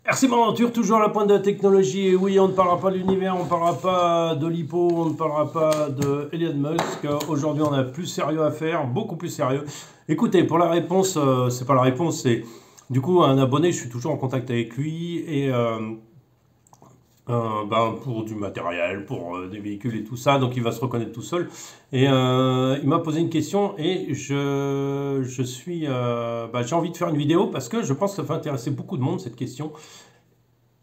RC Aventure, toujours à la pointe de la technologie. Et oui, on ne parlera pas de l'univers, on ne parlera pas de l'hypo, on ne parlera pas de Elon Musk. Aujourd'hui, on a plus sérieux à faire, beaucoup plus sérieux. Écoutez, pour la réponse, c'est pas la réponse, c'est du coup un abonné. Je suis toujours en contact avec lui et pour du matériel, pour des véhicules et tout ça. Donc, il va se reconnaître tout seul. Et il m'a posé une question et j'ai envie de faire une vidéo parce que je pense que ça va intéresser beaucoup de monde cette question.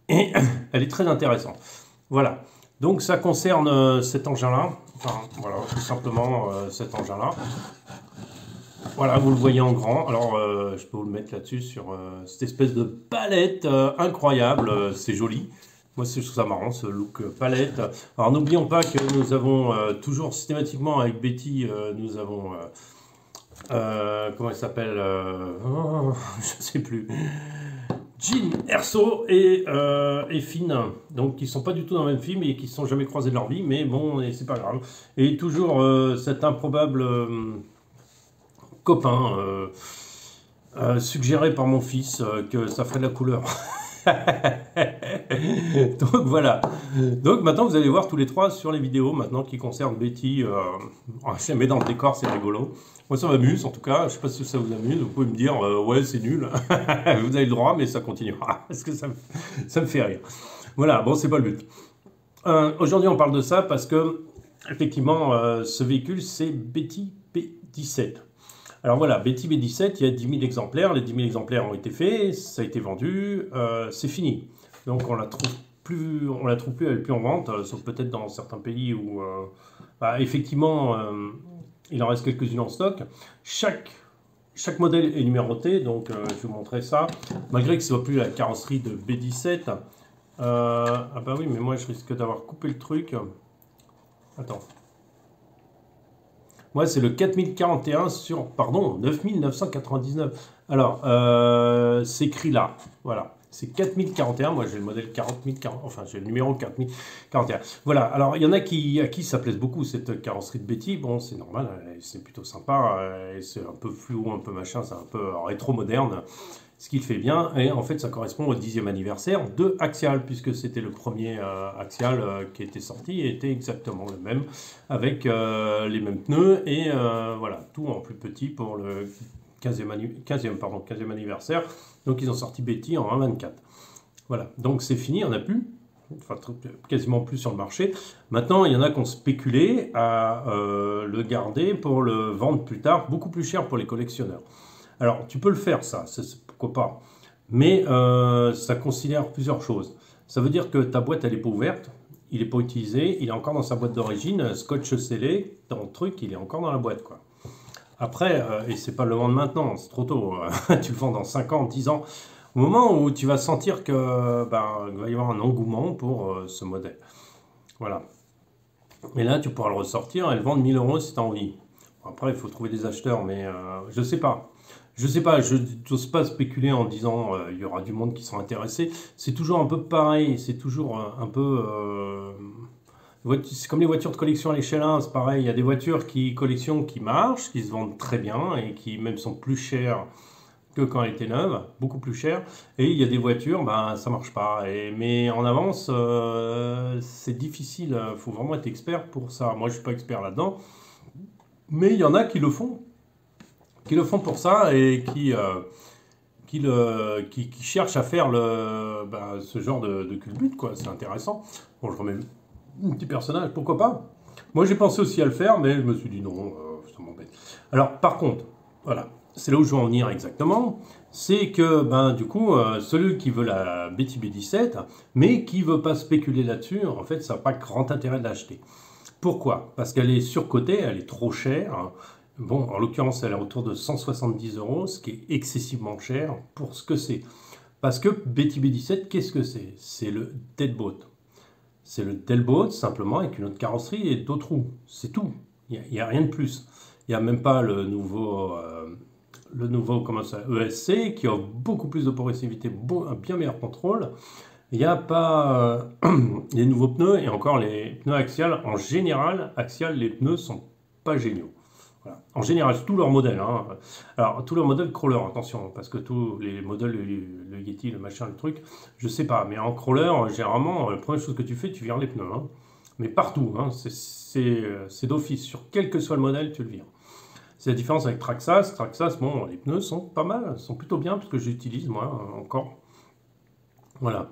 Et elle est très intéressante. Voilà. Donc ça concerne cet engin-là. Enfin, voilà, tout simplement cet engin-là. Voilà, vous le voyez en grand. Alors, je peux vous le mettre là-dessus sur cette espèce de palette incroyable. C'est joli. Moi, je trouve ça marrant, ce look palette. Alors, n'oublions pas que nous avons toujours systématiquement avec Betty, nous avons... comment elle s'appelle je ne sais plus. Jean Erso et Finn, donc qui sont pas du tout dans le même film et qui se sont jamais croisés de leur vie, mais bon, c'est pas grave. Et toujours cet improbable copain suggéré par mon fils que ça ferait de la couleur. Donc voilà. Donc maintenant vous allez voir tous les trois sur les vidéos maintenant qui concernent Betty. Je la mets dans le décor, c'est rigolo. Moi ça m'amuse en tout cas. Je sais pas si ça vous amuse. Vous pouvez me dire ouais c'est nul. Vous avez le droit, mais ça continuera parce que ça me fait rire. Voilà. Bon c'est pas le but. Aujourd'hui on parle de ça parce que effectivement ce véhicule c'est Betty B17. Alors voilà, Betty B17, il y a 10 000 exemplaires, les 10 000 exemplaires ont été faits, ça a été vendu, c'est fini. Donc on la trouve plus, elle est plus en vente, sauf peut-être dans certains pays où, effectivement, il en reste quelques-unes en stock. Chaque modèle est numéroté, donc je vais vous montrer ça. Malgré que ce ne soit plus la carrosserie de B17, ah bah oui, mais moi je risque d'avoir coupé le truc. Attends. Moi, c'est le 4041 sur, pardon, 9999. Alors, c'est écrit là. Voilà. C'est 4041. Moi, j'ai le modèle 40040. Enfin, j'ai le numéro 4041. Voilà. Alors, il y en a à qui ça plaise beaucoup, cette carrosserie de Betty. Bon, c'est normal. C'est plutôt sympa. C'est un peu fluo, un peu machin. C'est un peu rétro-moderne. Ce qu'il fait bien, et en fait ça correspond au 10e anniversaire de Axial, puisque c'était le premier Axial qui était sorti et était exactement le même, avec les mêmes pneus, et voilà, tout en plus petit pour le 15e anniversaire. Donc ils ont sorti Betty en 1.24. Voilà, donc c'est fini, on n'a plus, enfin quasiment plus sur le marché. Maintenant, il y en a qui ont spéculé à le garder pour le vendre plus tard, beaucoup plus cher pour les collectionneurs. Alors, tu peux le faire, ça, pourquoi pas. Mais ça considère plusieurs choses. Ça veut dire que ta boîte, elle n'est pas ouverte, il n'est pas utilisé, il est encore dans sa boîte d'origine, scotch scellé, dans le truc, il est encore dans la boîte, quoi. Après, et c'est pas le vendre maintenant, c'est trop tôt, tu le vends dans 5 ans, 10 ans, au moment où tu vas sentir que, il va y avoir un engouement pour ce modèle. Voilà. Et là, tu pourras le ressortir et le vendre 1000 € si tu as envie. Après, il faut trouver des acheteurs, mais je sais pas. Je sais pas, je n'ose pas spéculer en disant il y aura du monde qui sera intéressé. C'est toujours un peu pareil, c'est toujours un peu... c'est comme les voitures de collection à l'échelle 1, c'est pareil. Il y a des voitures qui marchent, qui se vendent très bien et qui même sont plus chères que quand elles étaient neuves, beaucoup plus chères. Et il y a des voitures, ça marche pas. Mais en avance, c'est difficile, il faut vraiment être expert pour ça. Moi, je suis pas expert là-dedans. Mais il y en a qui le font pour ça et qui cherchent à faire ce genre de culbute, quoi. C'est intéressant. Bon, je remets un petit personnage, pourquoi pas. Moi, j'ai pensé aussi à le faire, mais je me suis dit non, ça m'embête. Alors, par contre, voilà, c'est là où je veux en venir exactement. C'est que, du coup, celui qui veut la Betty B17, mais qui ne veut pas spéculer là-dessus, en fait, ça n'a pas grand intérêt de l'acheter. Pourquoi? Parce qu'elle est surcotée, elle est trop chère. Bon, en l'occurrence, elle est autour de 170 €, ce qui est excessivement cher pour ce que c'est. Parce que Betty B17, qu'est-ce que c'est? C'est le Deadbolt. C'est le Deadbolt, simplement, avec une autre carrosserie et d'autres roues. C'est tout. Il n'y a rien de plus. Il n'y a même pas le nouveau comment ça, ESC, qui offre beaucoup plus de progressivité, un bien meilleur contrôle. Il n'y a pas les nouveaux pneus, et encore les pneus Axial. En général, Axial, les pneus sont pas géniaux. Voilà. En général, tous leurs modèles. Hein. Alors, tous leurs modèles crawler, attention, parce que tous les modèles, le Yeti, le machin, le truc, je sais pas. Mais en crawler, généralement, la première chose que tu fais, tu vires les pneus. Hein. Mais partout, hein, c'est d'office. Sur quel que soit le modèle, tu le vires. C'est la différence avec Traxxas. Traxxas, bon, les pneus sont pas mal, sont plutôt bien, parce que j'utilise, moi, encore. Voilà.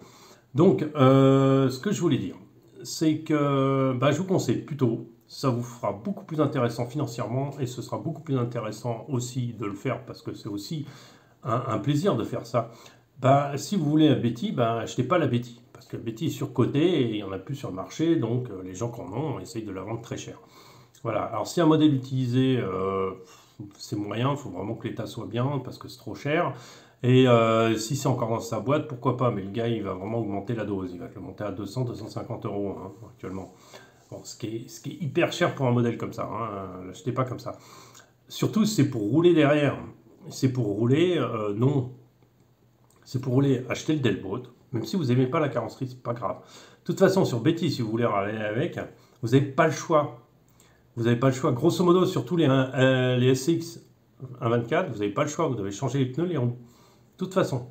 Donc, ce que je voulais dire, c'est que je vous conseille plutôt, ça vous fera beaucoup plus intéressant financièrement et ce sera beaucoup plus intéressant aussi de le faire parce que c'est aussi un plaisir de faire ça. Si vous voulez la Betty, achetez pas la Betty parce que la Betty est surcotée et il n'y en a plus sur le marché, donc les gens qui en ont essayent de la vendre très cher. Voilà, alors si un modèle utilisé, c'est moyen, il faut vraiment que l'état soit bien parce que c'est trop cher. Et si c'est encore dans sa boîte, pourquoi pas, mais le gars il va vraiment augmenter la dose, il va le monter à 200-250 euros hein, actuellement. Bon, ce qui est hyper cher pour un modèle comme ça, hein, l'achetez pas comme ça. Surtout c'est pour rouler derrière, c'est pour rouler, non, c'est pour rouler, acheter le Delboat, même si vous n'aimez pas la carrosserie, c'est pas grave. De toute façon sur Betty, si vous voulez aller avec, vous n'avez pas le choix. Vous n'avez pas le choix. Grosso modo, sur tous les SX 1.24, vous n'avez pas le choix. Vous devez changer les pneus, les roues. De toute façon.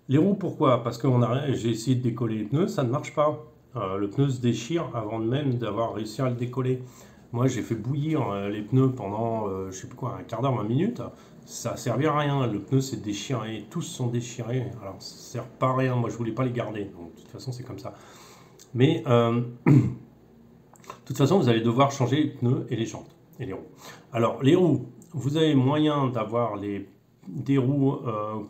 Les roues, pourquoi? Parce que j'ai essayé de décoller les pneus, ça ne marche pas. Le pneu se déchire avant même d'avoir réussi à le décoller. Moi, j'ai fait bouillir les pneus pendant, je sais plus quoi, un quart d'heure, 20 minutes. Ça ne servait à rien. Le pneu s'est déchiré. Tous sont déchirés. Alors, ça ne sert pas à rien. Moi, je ne voulais pas les garder. Donc, de toute façon, c'est comme ça. Mais... de toute façon, vous allez devoir changer les pneus et les jantes et les roues. Alors, les roues, vous avez moyen d'avoir des roues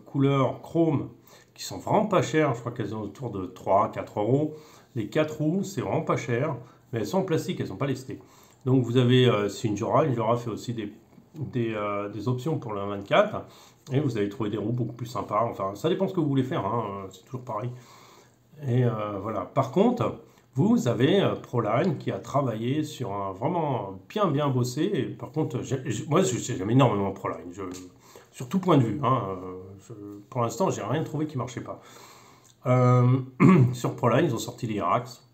couleur chrome qui sont vraiment pas chères. Je crois qu'elles sont autour de 3-4 euros. Les 4 roues, c'est vraiment pas cher, mais elles sont en plastique, elles ne sont pas lestées. Donc, vous avez, c'est une Jora. Une Jora fait aussi des options pour le 24. Et vous allez trouver des roues beaucoup plus sympas. Enfin, ça dépend ce que vous voulez faire. Hein, c'est toujours pareil. Et voilà. Par contre... Vous avez Proline qui a travaillé sur un vraiment bien bossé. Et par contre, moi, j'aime énormément Proline, sur tout point de vue. Hein, pour l'instant, j'ai rien trouvé qui marchait pas. Sur Proline, ils ont sorti les Irax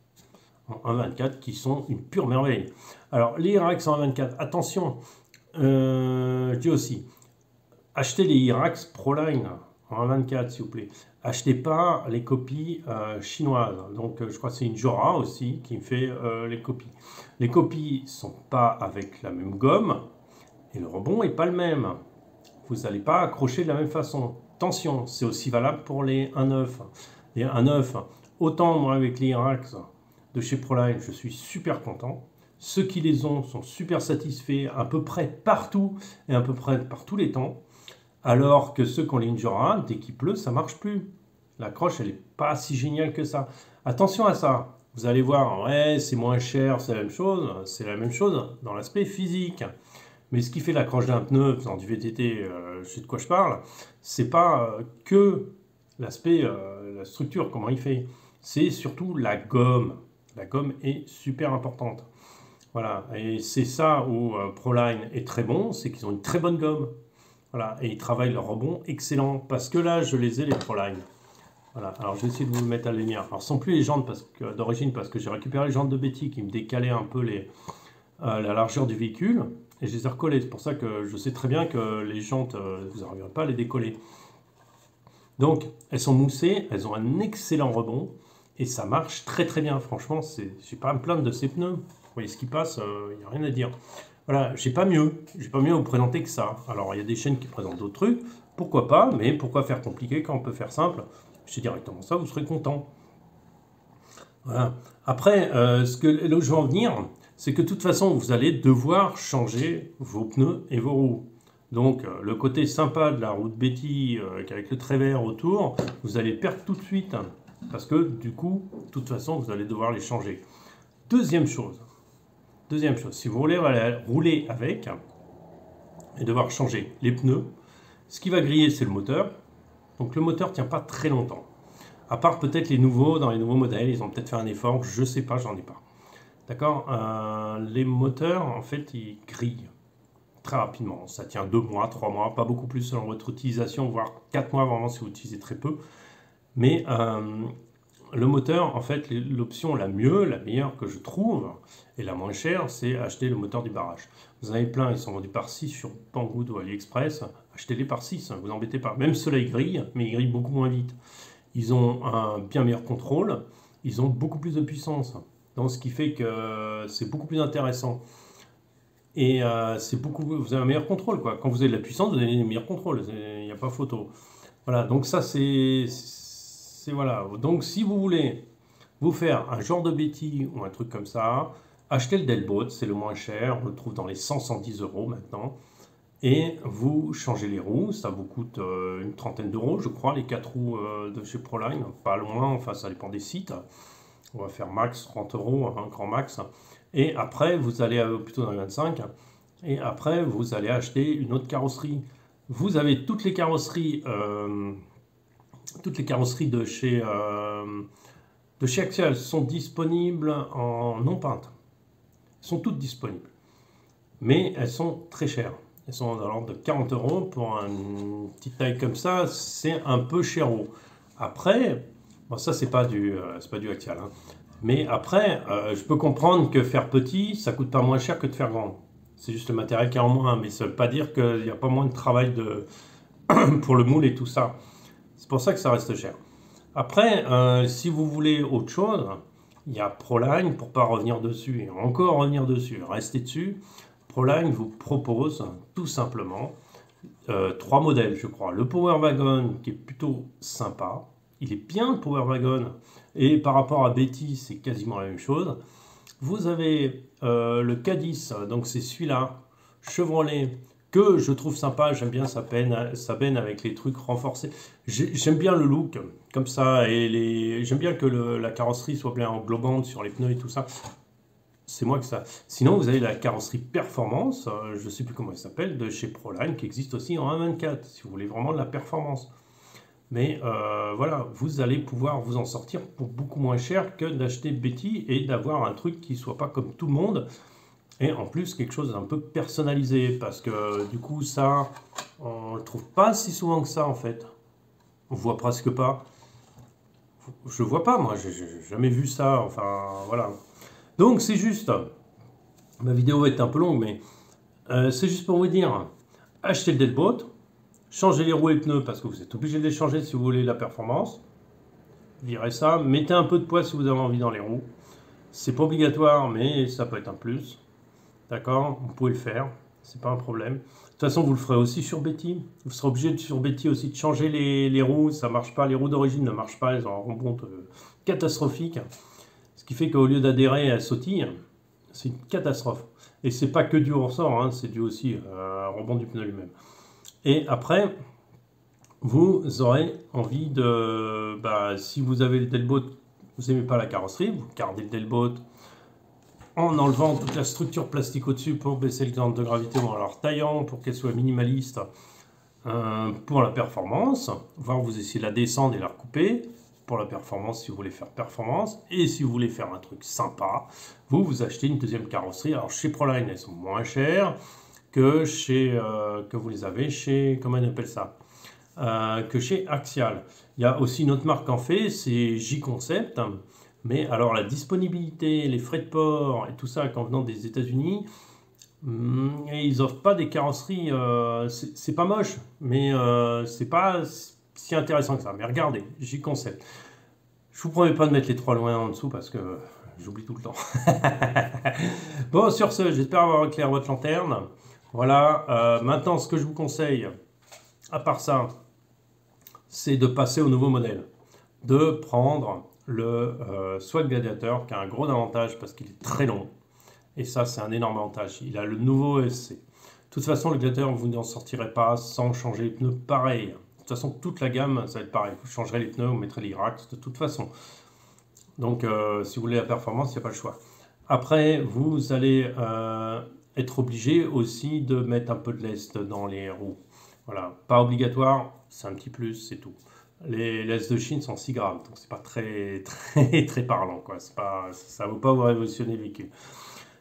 en 1.24 qui sont une pure merveille. Alors, les Irax en 1.24, attention, je dis aussi, achetez les Irax Proline en 1.24, s'il vous plaît. Achetez pas les copies chinoises. Donc, je crois que c'est une Jora aussi qui fait les copies. Les copies ne sont pas avec la même gomme et le rebond n'est pas le même. Vous n'allez pas accrocher de la même façon. Attention, c'est aussi valable pour les 1.9. Les 1.9, autant moi avec les Irax de chez Proline, je suis super content. Ceux qui les ont sont super satisfaits à peu près partout et à peu près par tous les temps. Alors que ceux qui ont les Jora, dès qu'il pleut, ça ne marche plus. L'accroche, elle n'est pas si géniale que ça. Attention à ça. Vous allez voir, ouais, c'est moins cher, c'est la même chose. C'est la même chose dans l'aspect physique. Mais ce qui fait l'accroche d'un pneu dans du VTT, je sais de quoi je parle, c'est pas que l'aspect, la structure, comment il fait. C'est surtout la gomme. La gomme est super importante. Voilà. Et c'est ça où Proline est très bon, c'est qu'ils ont une très bonne gomme. Voilà, et ils travaillent leur rebond excellent, parce que là, je les ai, les Proline. Voilà, alors je vais essayer de vous le mettre à la lumière. Alors, sans plus les jantes d'origine, parce que j'ai récupéré les jantes de Betty qui me décalaient un peu la largeur du véhicule, et je les ai recollées. C'est pour ça que je sais très bien que les jantes, vous n'arriverez pas à les décoller. Donc, elles sont moussées, elles ont un excellent rebond, et ça marche très très bien. Franchement, je n'ai pas à me plaindre de ces pneus. Vous voyez ce qui passe, il n'y a rien à dire. Voilà, j'ai pas mieux à vous présenter que ça. Alors, il y a des chaînes qui présentent d'autres trucs, pourquoi pas, mais pourquoi faire compliqué quand on peut faire simple? C'est directement ça, vous serez content. Voilà. Après, là où je veux en venir, c'est que de toute façon, vous allez devoir changer vos pneus et vos roues. Donc, le côté sympa de la roue de Betty, avec le trait vert autour, vous allez perdre tout de suite, parce que du coup, de toute façon, vous allez devoir les changer. Deuxième chose, si vous voulez rouler avec et devoir changer les pneus, ce qui va griller, c'est le moteur. Donc le moteur ne tient pas très longtemps. À part peut-être dans les nouveaux modèles, ils ont peut-être fait un effort, je ne sais pas, j'en ai pas. D'accord? Les moteurs, en fait, ils grillent très rapidement. Ça tient 2 mois, 3 mois, pas beaucoup plus selon votre utilisation, voire 4 mois vraiment si vous utilisez très peu. Mais le moteur, en fait, l'option la meilleure que je trouve, et la moins chère, c'est acheter le moteur du barrage. Vous en avez plein, ils sont vendus par 6 sur Banggood ou AliExpress. Achetez-les par 6, vous embêtez pas. Même ceux-là, ils grillent, mais ils grillent beaucoup moins vite. Ils ont un bien meilleur contrôle, ils ont beaucoup plus de puissance. Donc, ce qui fait que c'est beaucoup plus intéressant. Et vous avez un meilleur contrôle, quoi. Quand vous avez de la puissance, vous avez un meilleur contrôle. Il n'y a pas photo. Voilà, donc ça, voilà. Donc, si vous voulez vous faire un genre de Betty ou un truc comme ça, achetez le Delboat, c'est le moins cher. On le trouve dans les 100-110 euros maintenant. Et vous changez les roues, ça vous coûte une trentaine d'euros, je crois, les 4 roues de chez Proline, pas loin, enfin ça dépend des sites. On va faire max 30 euros, un grand max. Et après, vous allez plutôt dans les 25. Et après, vous allez acheter une autre carrosserie. Vous avez toutes les carrosseries de chez Axial sont disponibles en non peinte. Elles sont toutes disponibles. Mais elles sont très chères. Elles sont dans l'ordre de 40 euros pour une petite taille comme ça, c'est un peu cher. Après, bon, ça c'est pas du Axial, hein. Mais après, je peux comprendre que faire petit, ça coûte pas moins cher que de faire grand. C'est juste le matériel qui est en moins, mais ça veut pas dire qu'il n'y a pas moins de travail pour le moule et tout ça. C'est pour ça que ça reste cher. Après, si vous voulez autre chose, il y a Proline, pour pas revenir dessus et encore revenir dessus, rester dessus. Proline vous propose tout simplement 3 modèles, je crois. Le Power Wagon qui est plutôt sympa. Il est bien le Power Wagon. Et par rapport à Betty, c'est quasiment la même chose. Vous avez le Cadiz, donc c'est celui-là, Chevrolet, que je trouve sympa. J'aime bien sa benne avec les trucs renforcés. J'aime bien le look, comme ça. Et j'aime bien que la carrosserie soit bien englobante sur les pneus et tout ça. C'est moi que ça. Sinon, vous avez la carrosserie Performance, je ne sais plus comment elle s'appelle, de chez Proline, qui existe aussi en 1.24, si vous voulez vraiment de la performance. Mais voilà, vous allez pouvoir vous en sortir pour beaucoup moins cher que d'acheter Betty et d'avoir un truc qui ne soit pas comme tout le monde. Et en plus, quelque chose d'un peu personnalisé, parce que du coup, ça, on ne le trouve pas si souvent que ça, en fait. On voit presque pas. Je ne vois pas, moi, j'ai jamais vu ça, enfin, voilà. Donc c'est juste, ma vidéo va être un peu longue, mais c'est juste pour vous dire, achetez le Delboat, changez les roues et les pneus parce que vous êtes obligé de les changer si vous voulez la performance. Virez ça, mettez un peu de poids si vous avez envie dans les roues. C'est pas obligatoire, mais ça peut être un plus. D'accord, vous pouvez le faire, c'est pas un problème. De toute façon, vous le ferez aussi sur Betty. Vous serez obligé sur Betty aussi de changer les roues, ça marche pas, les roues d'origine ne marchent pas, elles ont un rebond catastrophique. Ce qui fait qu'au lieu d'adhérer, elle sautille. C'est une catastrophe. Et c'est pas que dû au ressort, hein, c'est dû aussi au rebond du pneu lui-même. Et après, vous aurez envie de... si vous avez le Delboat, vous n'aimez pas la carrosserie, vous gardez le Delboat en enlevant toute la structure plastique au-dessus pour baisser le centre de gravité ou en la retaillant pour qu'elle soit minimaliste pour la performance, voire vous essayez de la descendre et la recouper. Pour la performance, si vous voulez faire performance, et si vous voulez faire un truc sympa, vous achetez une deuxième carrosserie. Alors chez Proline, elles sont moins chères que que vous les avez chez, comment on appelle ça, que chez Axial. Il y a aussi une autre marque en fait, c'est J-Concept, mais alors la disponibilité, les frais de port et tout ça, en venant des États-Unis, ils offrent pas des carrosseries, c'est pas moche, mais c'est pas si intéressant que ça. Mais regardez, J-Concept. Je vous promets pas de mettre les 3 loin en dessous parce que j'oublie tout le temps. Bon, sur ce, j'espère avoir éclairé votre lanterne. Voilà, maintenant ce que je vous conseille, à part ça, c'est de passer au nouveau modèle. De prendre le Swag Gladiator qui a un gros avantage parce qu'il est très long. Et ça, c'est un énorme avantage. Il a le nouveau ESC. De toute façon, le Gladiator, vous n'en sortirez pas sans changer les pneus pareil. De toute façon, toute la gamme, ça va être pareil. Vous changerez les pneus, vous mettrez les racks de toute façon. Donc, si vous voulez la performance, il n'y a pas le choix. Après, vous allez être obligé aussi de mettre un peu de lest dans les roues. Voilà, pas obligatoire, c'est un petit plus, c'est tout. Les lestes de Chine sont 6 grammes, donc c'est pas très parlant, quoi. Ça ne vaut pas vous révolutionner le véhicule.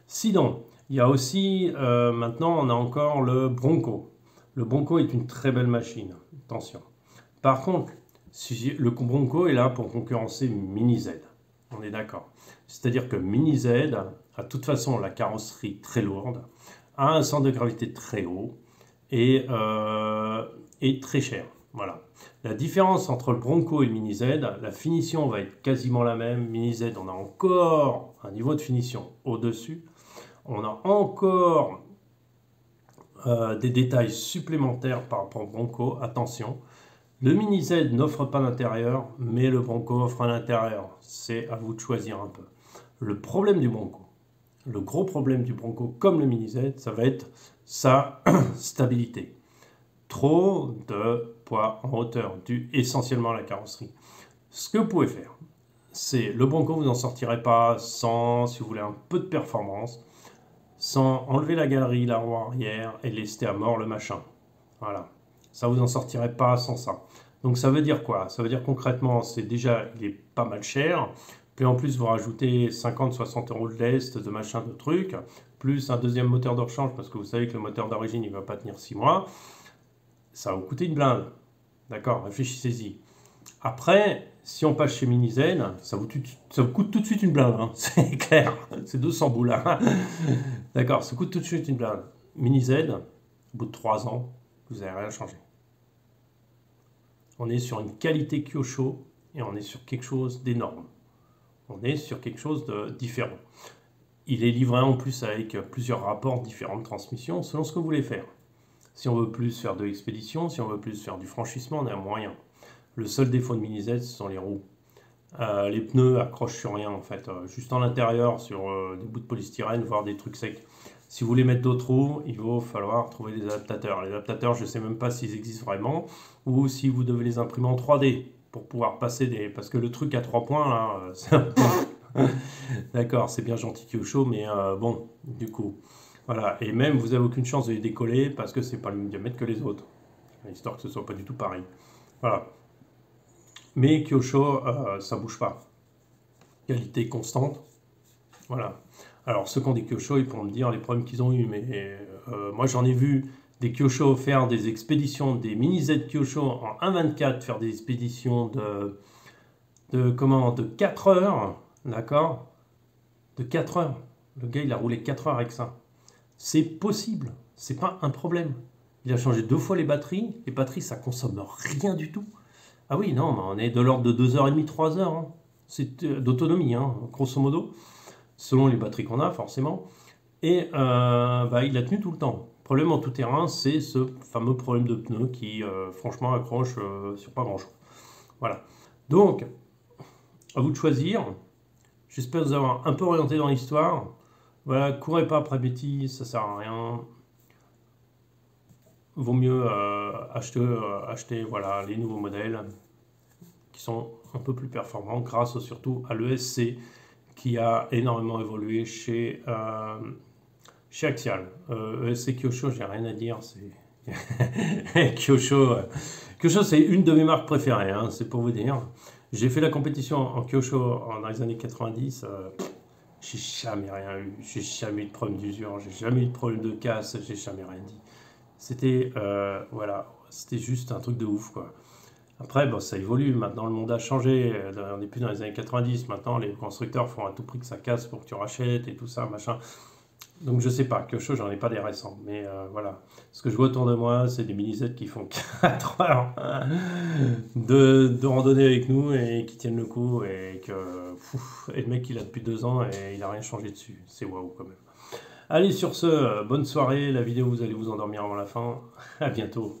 Sinon, il y a aussi, maintenant, on a encore le Bronco. Le Bronco est une très belle machine, attention. Par contre, Le Bronco est là pour concurrencer Mini Z. On est d'accord. C'est-à-dire que Mini Z a de toute façon la carrosserie très lourde, a un centre de gravité très haut et est très cher. Voilà. La différence entre le Bronco et le Mini Z, la finition va être quasiment la même. Mini Z, on a encore un niveau de finition au-dessus. On a encore des détails supplémentaires par rapport au Bronco. Attention, le Mini Z n'offre pas d'intérieur, mais le Bronco offre un intérieur. C'est à vous de choisir un peu. Le problème du Bronco, le gros problème du Bronco, comme le Mini Z, ça va être sa stabilité. Trop de poids en hauteur, dû essentiellement à la carrosserie. Ce que vous pouvez faire, c'est le Bronco, vous n'en sortirez pas sans, si vous voulez, un peu de performance, sans enlever la galerie, la roue arrière et laisser à mort le machin. Voilà. Ça, vous n'en sortirez pas sans ça. Donc ça veut dire quoi? Ça veut dire concrètement, c'est déjà, il est pas mal cher. Puis en plus, vous rajoutez 50-60 euros de lest, de machin, de trucs, plus un deuxième moteur de rechange, parce que vous savez que le moteur d'origine, il ne va pas tenir 6 mois. Ça va vous coûter une blinde. D'accord, réfléchissez-y. Après, si on passe chez Mini Z, ça vous coûte tout de suite une blinde. Hein. C'est clair, c'est 200 boules. Hein. D'accord, ça coûte tout de suite une blinde. Mini Z, au bout de 3 ans, vous n'avez rien changé. On est sur une qualité Kyosho et on est sur quelque chose d'énorme. On est sur quelque chose de différent. Il est livré en plus avec plusieurs rapports différentes transmissions selon ce que vous voulez faire. Si on veut plus faire de l'expédition, si on veut plus faire du franchissement, on a un moyen. Le seul défaut de Mini Z, ce sont les roues. Les pneus accrochent sur rien en fait, juste en l'intérieur sur des bouts de polystyrène, voire des trucs secs. Si vous voulez mettre d'autres roues, il va falloir trouver des adaptateurs. Les adaptateurs, je ne sais même pas s'ils existent vraiment, ou si vous devez les imprimer en 3D pour pouvoir passer des... Parce que le truc à 3 points, là, d'accord, c'est bien gentil Kyosho, mais bon, du coup... Voilà, et même vous n'avez aucune chance de les décoller parce que c'est pas le même diamètre que les autres, histoire que ce soit pas du tout pareil. Voilà. Mais Kyosho, ça bouge pas. Qualité constante. Voilà. Alors ceux qui ont des Kyosho, ils pourront me dire les problèmes qu'ils ont eu, mais moi j'en ai vu des Kyosho faire des expéditions, des Mini Z Kyosho en 1,24 faire des expéditions de 4 heures, d'accord? De 4 heures. Le gars il a roulé 4 heures avec ça. C'est possible, c'est pas un problème. Il a changé 2 fois les batteries ça consomme rien du tout. Ah oui, non, on est de l'ordre de 2h30, 3 heures, hein. C'est d'autonomie, hein, grosso modo, selon les batteries qu'on a, forcément. Et il a tenu tout le temps. Le problème en tout terrain, c'est ce fameux problème de pneus qui, franchement, accroche sur pas grand-chose. Voilà. Donc, à vous de choisir. J'espère vous avoir un peu orienté dans l'histoire. Voilà, courez pas après Betty, ça sert à rien. Vaut mieux acheter voilà, les nouveaux modèles qui sont un peu plus performants grâce surtout à l'ESC qui a énormément évolué chez Axial. ESC Kyosho, j'ai rien à dire. Kyosho, c'est une de mes marques préférées, hein, c'est pour vous dire. J'ai fait la compétition en Kyosho dans les années 90. J'ai jamais rien eu, j'ai jamais eu de problème d'usure, j'ai jamais eu de problème de casse, j'ai jamais rien dit. C'était voilà, c'était juste un truc de ouf quoi. Après, bon, ça évolue, maintenant le monde a changé, on n'est plus dans les années 90, maintenant les constructeurs font à tout prix que ça casse pour que tu rachètes et tout ça, machin. Donc je sais pas, Kyosho, j'en ai pas des récents, mais voilà. Ce que je vois autour de moi, c'est des mini-Z qui font 4 heures de randonnée avec nous et qui tiennent le coup et le mec il a depuis 2 ans et il a rien changé dessus. C'est waouh quand même. Allez sur ce, bonne soirée, la vidéo vous allez vous endormir avant la fin. À bientôt.